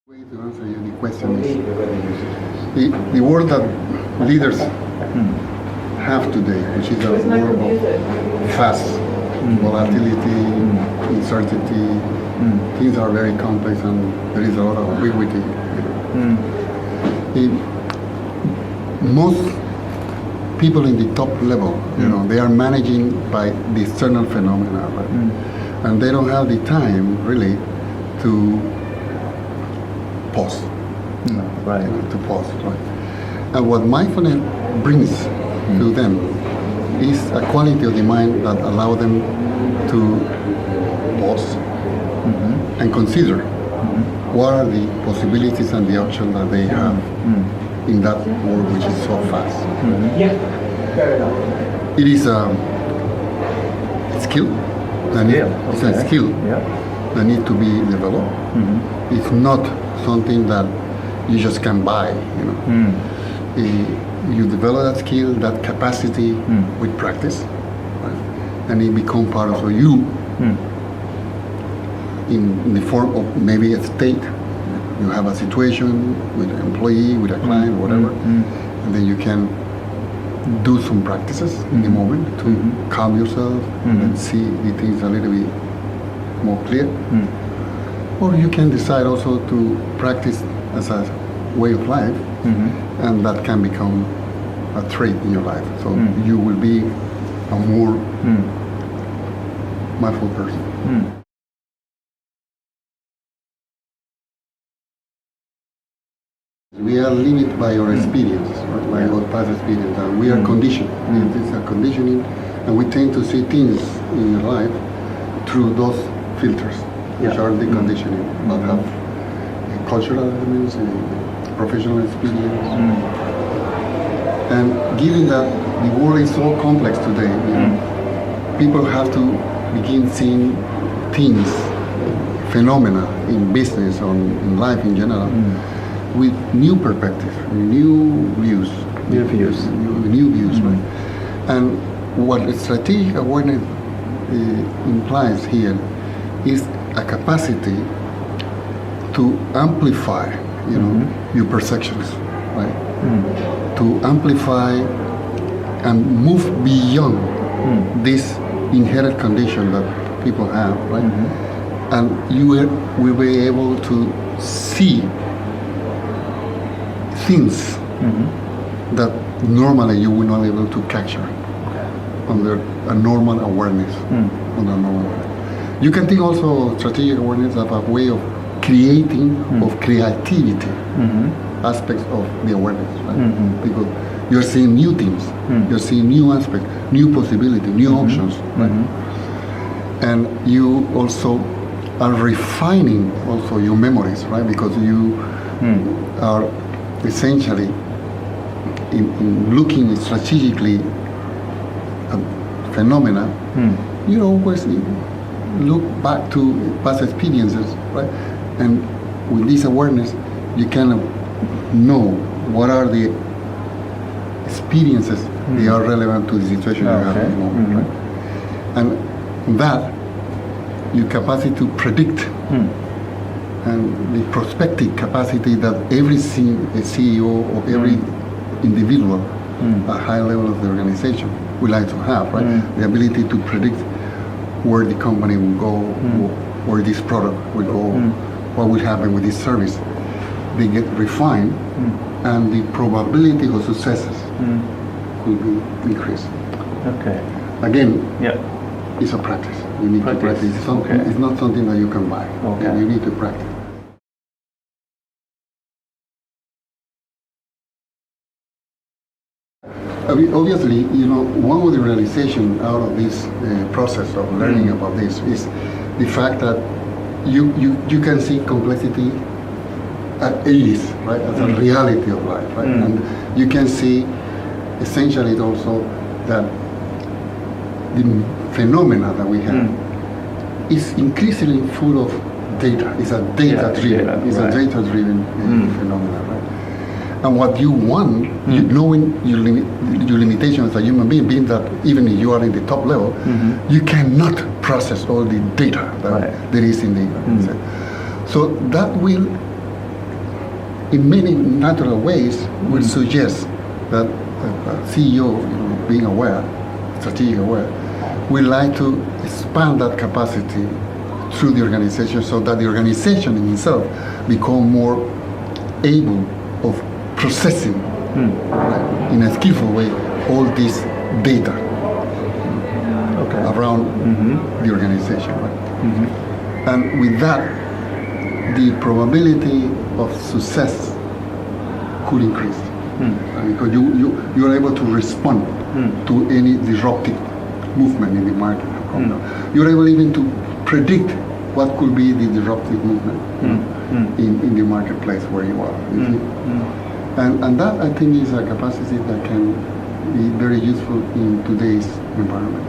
Way to answer the question is the world that leaders have today, which is a world of fast volatility, uncertainty. Things are very complex and there is a lot of ambiguity. Most people in the top level, they are managing by the external phenomena, right? And they don't have the time really to pause. Right. To pause, right? And what mindfulness brings to them is a quality of the mind that allow them to pause and consider what are the possibilities and the options that they have in that world which is so fast. It is a skill. It's a skill that needs to be developed. It's not something that you just can buy. You develop that skill, that capacity with practice, right? And it becomes part of you in the form of maybe a state. You have a situation with an employee, with a client, whatever, and then you can do some practices in the moment to calm yourself and see the things a little bit more clear. Or you can decide also to practice as a way of life, and that can become a trait in your life. So you will be a more mindful person. We are limited by our experience, right? By our past experience, and we are conditioned. It's a conditioning, and we tend to see things in your life through those filters, which are the conditioning, but have cultural elements, professional experience. And given that the world is so complex today, people have to begin seeing things, phenomena in business or in life in general, with new perspective, new views. New views, right? And what strategic awareness implies here is a capacity to amplify, your perceptions, right? To amplify and move beyond this inherent condition that people have, right? And you will be able to see things that normally you will not be able to capture under a normal awareness. You can think also strategic awareness of a way of creating, of creativity aspects of the awareness, right? Because you're seeing new things, you're seeing new aspects, new possibilities, new options, right? And you also are refining also your memories, right? Because you are essentially in looking strategically at phenomena, you always look back to past experiences, right? And with this awareness, you kind of know what are the experiences that are relevant to the situation you have at the moment, right? And that, your capacity to predict and the prospective capacity that every CEO or every individual at high level of the organization would like to have, right? The ability to predict where the company will go, where this product will go, what will happen with this service. They get refined, and the probability of successes will be increased. Okay. Again, it's a practice. You need to practice. It's not something that you can buy. You need to practice. Obviously, one of the realization out of this process of learning about this is the fact that you can see complexity at ease, right, as a reality of life, right? And you can see essentially also that the phenomena that we have is increasingly full of data. It's a data-driven. A data-driven phenomena, right? And what you want, knowing your limitations as a human being that even if you are in the top level, you cannot process all the data that there is in the. So that will in many natural ways, will suggest that a CEO, being aware, strategic aware, we like to expand that capacity through the organization so that the organization in itself become more able of processing right, in a skillful way all this data around the organization. Right? And with that, the probability of success could increase because you are able to respond to any disruptive movement in the market. You're able even to predict what could be the disruptive movement in the marketplace where you are. And that, I think, is a capacity that can be very useful in today's environment.